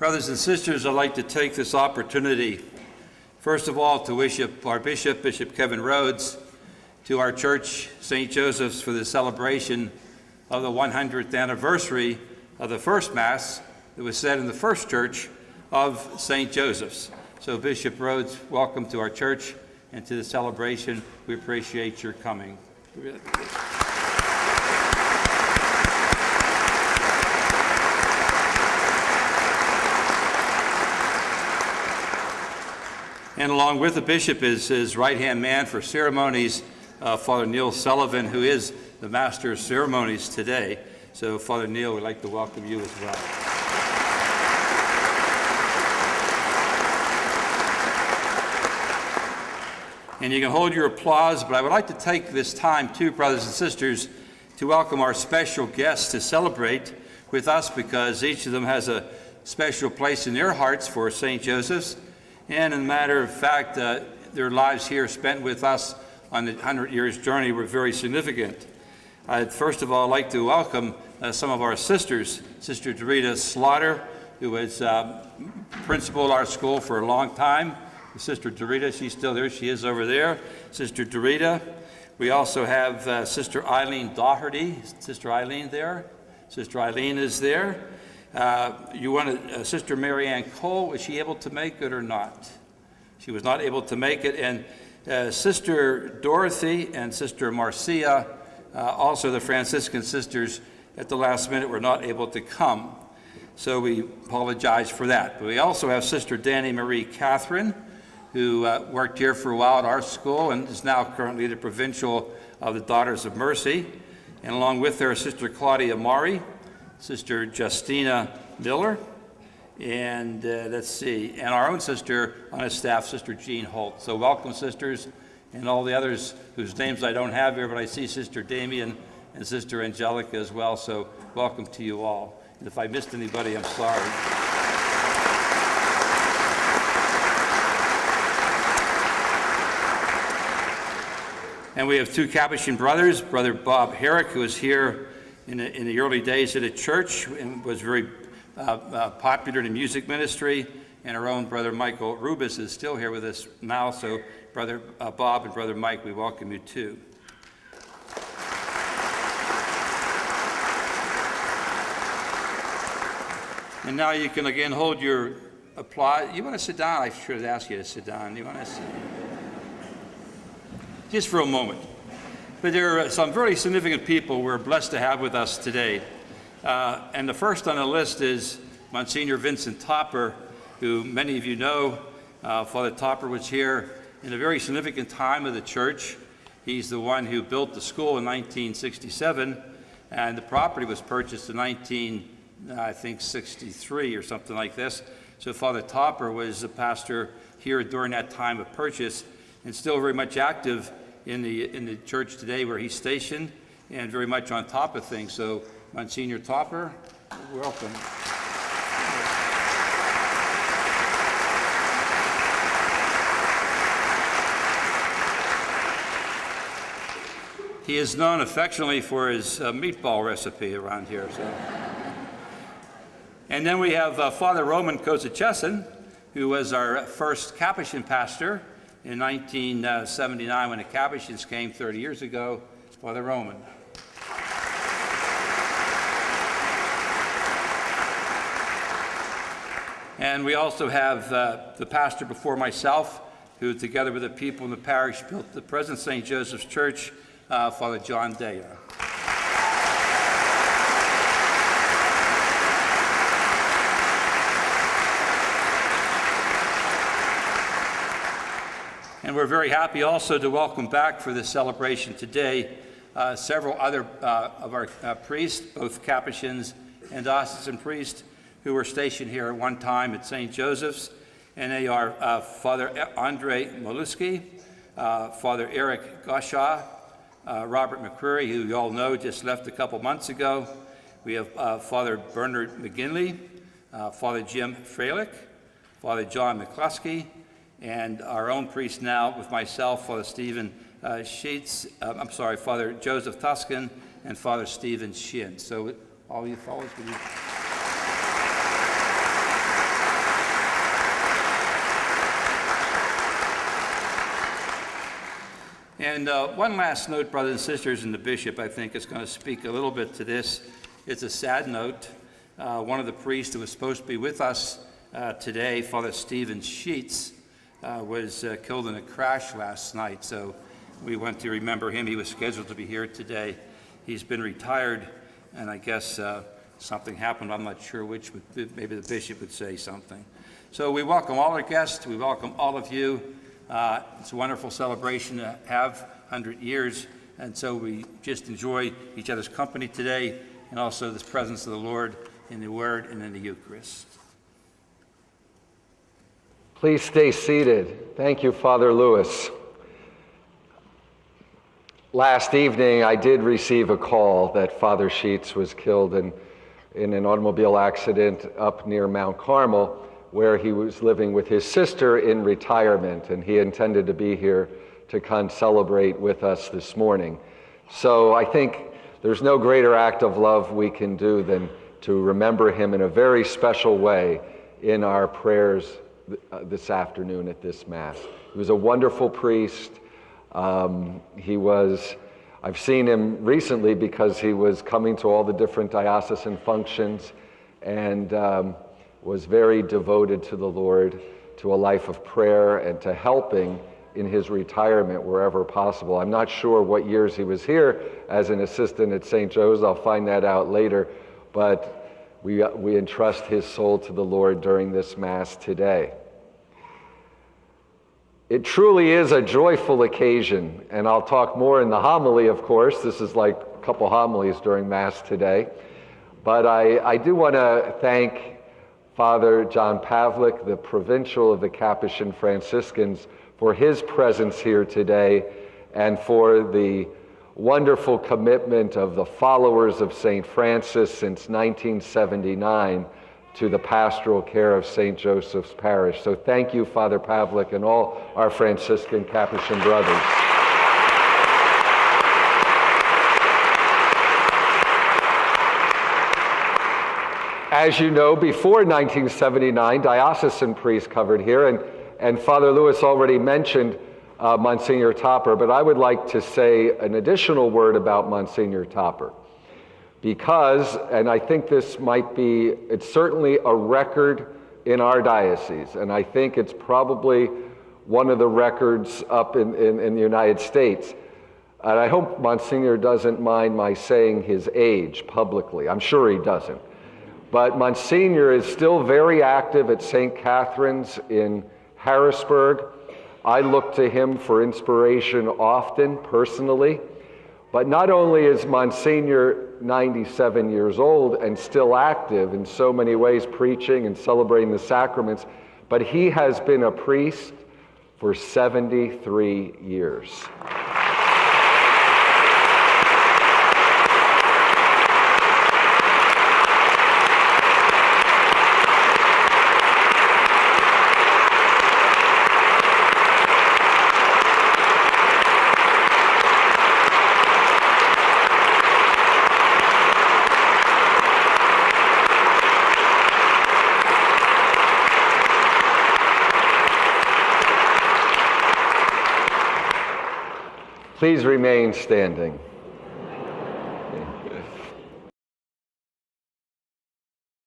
Brothers and sisters, I'd like to take this opportunity, first of all, to wish our Bishop, Bishop Kevin Rhoades, to our church, St. Joseph's, for the celebration of the 100th anniversary of the first Mass that was said in the first church of St. Joseph's. So Bishop Rhoades, welcome to our church and to the celebration. We appreciate your coming. And along with the bishop is his right-hand man for ceremonies, Father Neil Sullivan, who is the master of ceremonies today. So Father Neil, we'd like to welcome you as well. And you can hold your applause, but I would like to take this time too, brothers and sisters, to welcome our special guests to celebrate with us, because each of them has a special place in their hearts for St. Joseph's. And in a matter of fact, their lives here spent with us on the 100 years journey were very significant. I'd first of all like to welcome some of our sisters. Sister Dorita Slaughter, who was principal at our school for a long time. Sister Dorita, she's still there. She is over there. Sister Dorita. We also have Sister Eileen Doherty. Sister Eileen there. Sister Eileen is there. Sister Mary Ann Cole, was she able to make it or not? She was not able to make it. And Sister Dorothy and Sister Marcia, also the Franciscan sisters, at the last minute were not able to come. So we apologize for that. But we also have Sister Danny Marie Catherine, who worked here for a while at our school and is now currently the provincial of the Daughters of Mercy. And along with her, Sister Claudia Mari, Sister Justina Miller, and and our own sister on his staff, Sister Jean Holt. So welcome, sisters, and all the others whose names I don't have here, but I see Sister Damien and Sister Angelica as well, so welcome to you all. And if I missed anybody, I'm sorry. And we have two Capuchin brothers, Brother Bob Herrick, who was here in the early days of the church and was very popular in the music ministry, and our own Brother Michael Rubis is still here with us now, so Brother Bob and Brother Mike, we welcome you too. And now you can again hold your applause. You want to sit down? I should have asked you to sit down. You want to sit? Just for a moment. But there are some very significant people we're blessed to have with us today. And the first on the list is Monsignor Vincent Topper, who many of you know. Father Topper was here in a very significant time of the church. He's the one who built the school in 1967, and the property was purchased in 1963 or something like this. So Father Topper was a pastor here during that time of purchase and still very much active in the church today where he's stationed and very much on top of things. So Monsignor Topper, welcome. He is known affectionately for his meatball recipe around here. So. And then we have Father Roman Kozachesin, who was our first Capuchin pastor in 1979 when the Capuchins came 30 years ago. Father Roman. And we also have the pastor before myself, who together with the people in the parish built the present St. Joseph's Church, Father John Daya. And we're very happy also to welcome back for this celebration today several other of our priests, both Capuchins and diocesan priests, who were stationed here at one time at St. Joseph's. And they are Father Andre Molewski, Father Eric Goshaw, Robert McCreary, who you all know just left a couple months ago. We have Father Bernard McGinley, Father Jim Freilich, Father John McCluskey, and our own priest now with myself, Father Stephen Father Joseph Tuscan and Father Stephen Shin. So all you fellows, would you? And one last note, brothers and sisters, and the bishop, I think, is going to speak a little bit to this. It's a sad note. One of the priests who was supposed to be with us today, Father Stephen Sheets, was killed in a crash last night. So we want to remember him. He was scheduled to be here today. He's been retired, and I guess something happened. I'm not sure which, but maybe the bishop would say something. So we welcome all our guests. We welcome all of you. It's a wonderful celebration to have 100 years, and so we just enjoy each other's company today, and also this presence of the Lord in the Word and in the Eucharist. Please stay seated. Thank you, Father Lewis. Last evening, I did receive a call that Father Sheets was killed in an automobile accident up near Mount Carmel, where he was living with his sister in retirement, and he intended to be here to concelebrate with us this morning. So I think there's no greater act of love we can do than to remember him in a very special way in our prayers this afternoon at this Mass. He was a wonderful priest. I've seen him recently because he was coming to all the different diocesan functions, and was very devoted to the Lord, to a life of prayer, and to helping in his retirement wherever possible. I'm not sure what years he was here as an assistant at St. Joe's. I'll find that out later. But we entrust his soul to the Lord during this Mass today. It truly is a joyful occasion, and I'll talk more in the homily, of course. This is like a couple homilies during Mass today. But I do want to thank Father John Pavlik, the provincial of the Capuchin Franciscans, for his presence here today, and for the wonderful commitment of the followers of St. Francis since 1979 to the pastoral care of St. Joseph's Parish. So thank you, Father Pavlik, and all our Franciscan Capuchin brothers. As you know, before 1979, diocesan priests covered here, and Father Lewis already mentioned Monsignor Topper, but I would like to say an additional word about Monsignor Topper, because, and I think this it's certainly a record in our diocese, and I think it's probably one of the records up in the United States. And I hope Monsignor doesn't mind my saying his age publicly. I'm sure he doesn't. But Monsignor is still very active at St. Catherine's in Harrisburg. I look to him for inspiration often, personally. But not only is Monsignor 97 years old and still active in so many ways, preaching and celebrating the sacraments, but he has been a priest for 73 years. Please remain standing.